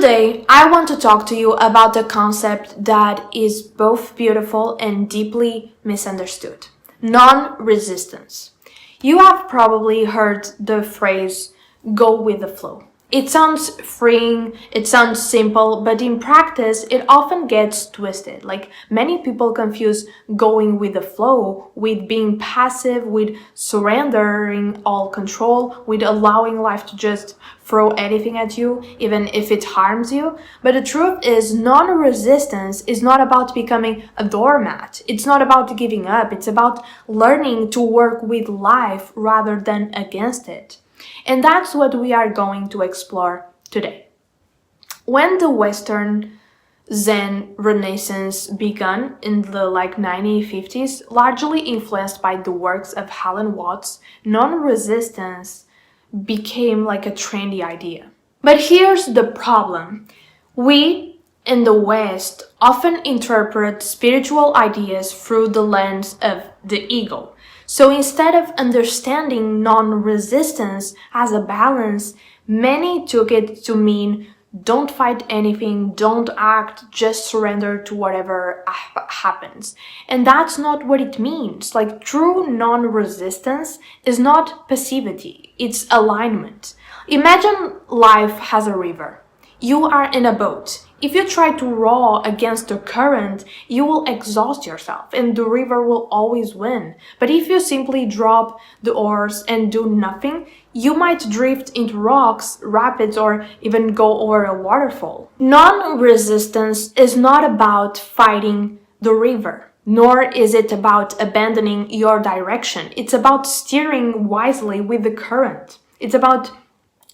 Today, I want to talk to you about a concept that is both beautiful and deeply misunderstood. Non-resistance. You have probably heard the phrase, go with the flow. It sounds freeing, it sounds simple, but in practice, it often gets twisted. Like many people confuse going with the flow with being passive, with surrendering all control, with allowing life to just throw anything at you, even if it harms you. But the truth is, non-resistance is not about becoming a doormat. It's not about giving up. It's about learning to work with life rather than against it. And that's what we are going to explore today. When the Western Zen Renaissance began in the 1950s, largely influenced by the works of Alan Watts, non-resistance became like a trendy idea. But here's the problem. We in the West often interpret spiritual ideas through the lens of the ego. So instead of understanding non-resistance as a balance, many took it to mean don't fight anything, don't act, just surrender to whatever happens. And that's not what it means. Like true non-resistance is not passivity, it's alignment. Imagine life has a river. You are in a boat. If you try to row against the current, you will exhaust yourself and the river will always win. But if you simply drop the oars and do nothing, you might drift into rocks, rapids, or even go over a waterfall. Non-resistance is not about fighting the river, nor is it about abandoning your direction. It's about steering wisely with the current. It's about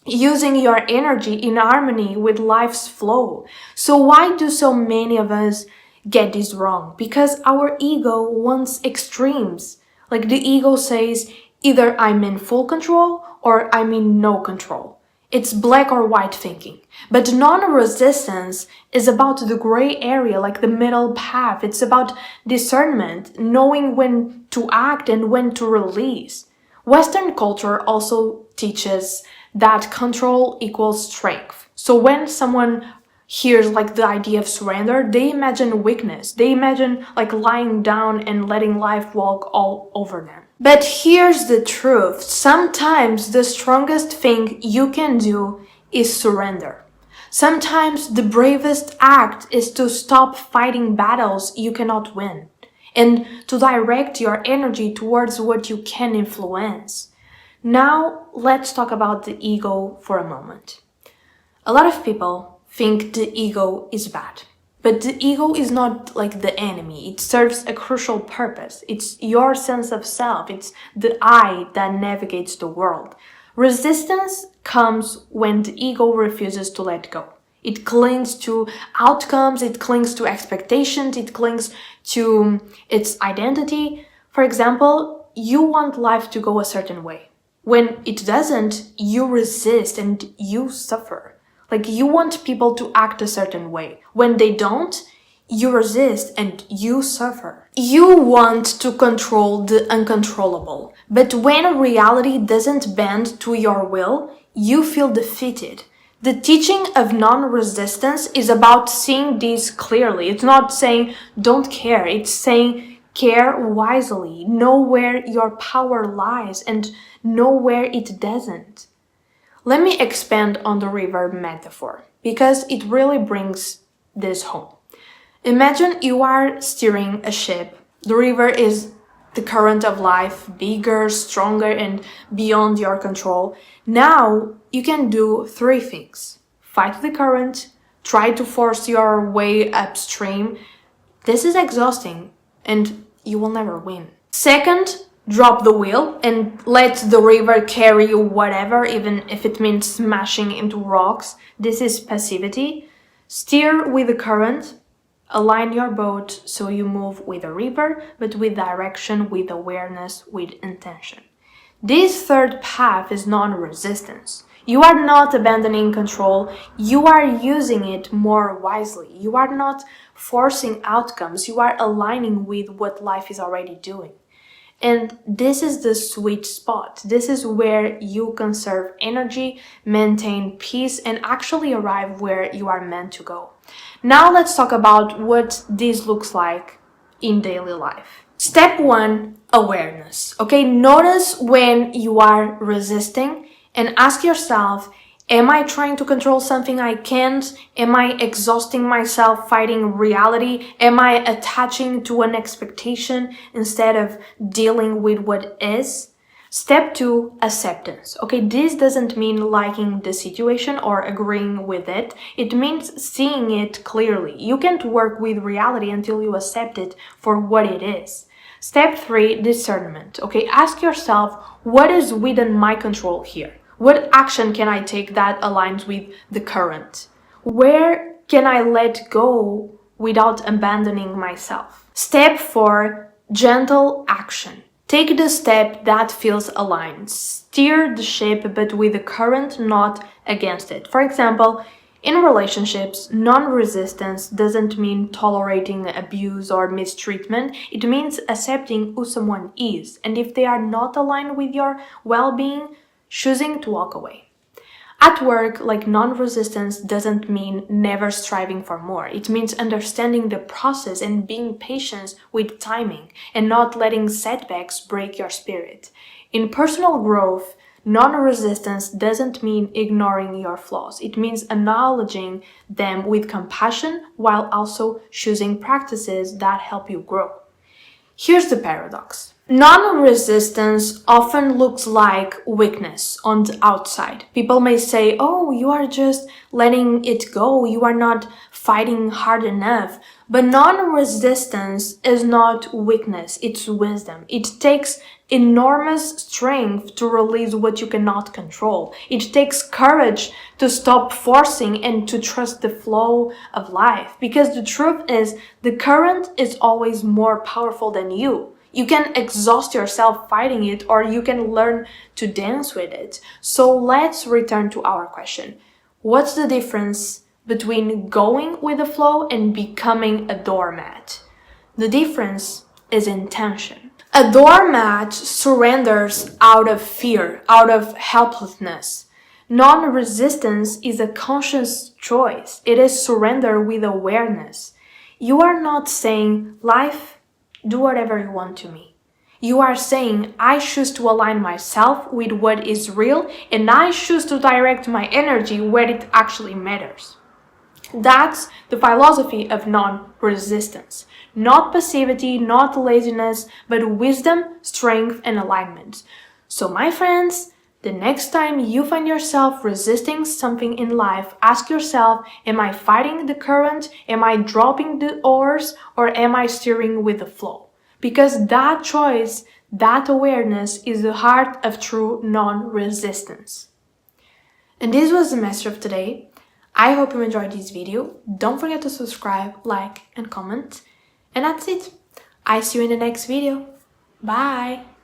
using your energy in harmony with life's flow. So why do so many of us get this wrong? Because our ego wants extremes. Like the ego says, either I'm in full control or I'm in no control. It's black or white thinking. But non-resistance is about the gray area, like the middle path. It's about discernment, knowing when to act and when to release. Western culture also teaches that control equals strength. So when someone hears the idea of surrender, they imagine weakness. They imagine lying down and letting life walk all over them. But here's the truth. Sometimes the strongest thing you can do is surrender. Sometimes the bravest act is to stop fighting battles you cannot win and to direct your energy towards what you can influence. Now, let's talk about the ego for a moment. A lot of people think the ego is bad, but the ego is not the enemy. It serves a crucial purpose. It's your sense of self. It's the I that navigates the world. Resistance comes when the ego refuses to let go. It clings to outcomes, it clings to expectations, it clings to its identity. For example, you want life to go a certain way. When it doesn't, you resist and you suffer. You want people to act a certain way. When they don't, you resist and you suffer. You want to control the uncontrollable. But when reality doesn't bend to your will, you feel defeated. The teaching of non-resistance is about seeing this clearly. It's not saying don't care. It's saying care wisely, know where your power lies and know where it doesn't. Let me expand on the river metaphor because it really brings this home. Imagine you are steering a ship. The river is the current of life, bigger, stronger, and beyond your control. Now you can do three things. Fight the current, try to force your way upstream. This is exhausting and you will never win. Second, drop the wheel and let the river carry you whatever, even if it means smashing into rocks. This is passivity. Steer with the current. Align your boat so you move with the river, but with direction, with awareness, with intention. This third path is non-resistance. You are not abandoning control, you are using it more wisely. You are not forcing outcomes, you are aligning with what life is already doing. And this is the sweet spot. This is where you conserve energy, maintain peace, and actually arrive where you are meant to go. Now let's talk about what this looks like in daily life. Step 1, awareness. Okay, notice when you are resisting and ask yourself, am I trying to control something I can't? Am I exhausting myself fighting reality? Am I attaching to an expectation instead of dealing with what is? Step 2, acceptance. Okay, this doesn't mean liking the situation or agreeing with it. It means seeing it clearly. You can't work with reality until you accept it for what it is. Step 3, discernment. Okay, ask yourself, what is within my control here? What action can I take that aligns with the current? Where can I let go without abandoning myself? Step 4, gentle action. Take the step that feels aligned. Steer the ship, but with the current, not against it. For example, in relationships, non-resistance doesn't mean tolerating abuse or mistreatment. It means accepting who someone is. And if they are not aligned with your well-being, choosing to walk away. At work, non-resistance doesn't mean never striving for more. It means understanding the process and being patient with timing and not letting setbacks break your spirit. In personal growth, non-resistance doesn't mean ignoring your flaws. It means acknowledging them with compassion while also choosing practices that help you grow. Here's the paradox. Non-resistance often looks like weakness on the outside. People may say, oh, you are just letting it go, you are not fighting hard enough. But non-resistance is not weakness, it's wisdom. It takes enormous strength to release what you cannot control. It takes courage to stop forcing and to trust the flow of life. Because the truth is, the current is always more powerful than you. You can exhaust yourself fighting it, or you can learn to dance with it. So let's return to our question. What's the difference between going with the flow and becoming a doormat? The difference is intention. A doormat surrenders out of fear, out of helplessness. Non-resistance is a conscious choice. It is surrender with awareness. You are not saying, life, do whatever you want to me. You are saying, I choose to align myself with what is real, and I choose to direct my energy where it actually matters. That's the philosophy of non-resistance. Not passivity, not laziness, but wisdom, strength, and alignment. So my friends, the next time you find yourself resisting something in life, ask yourself, am I fighting the current? Am I dropping the oars? Or am I steering with the flow? Because that choice, that awareness is the heart of true non-resistance. And this was the message of today. I hope you enjoyed this video. Don't forget to subscribe, like, and comment. And that's it. I see you in the next video. Bye!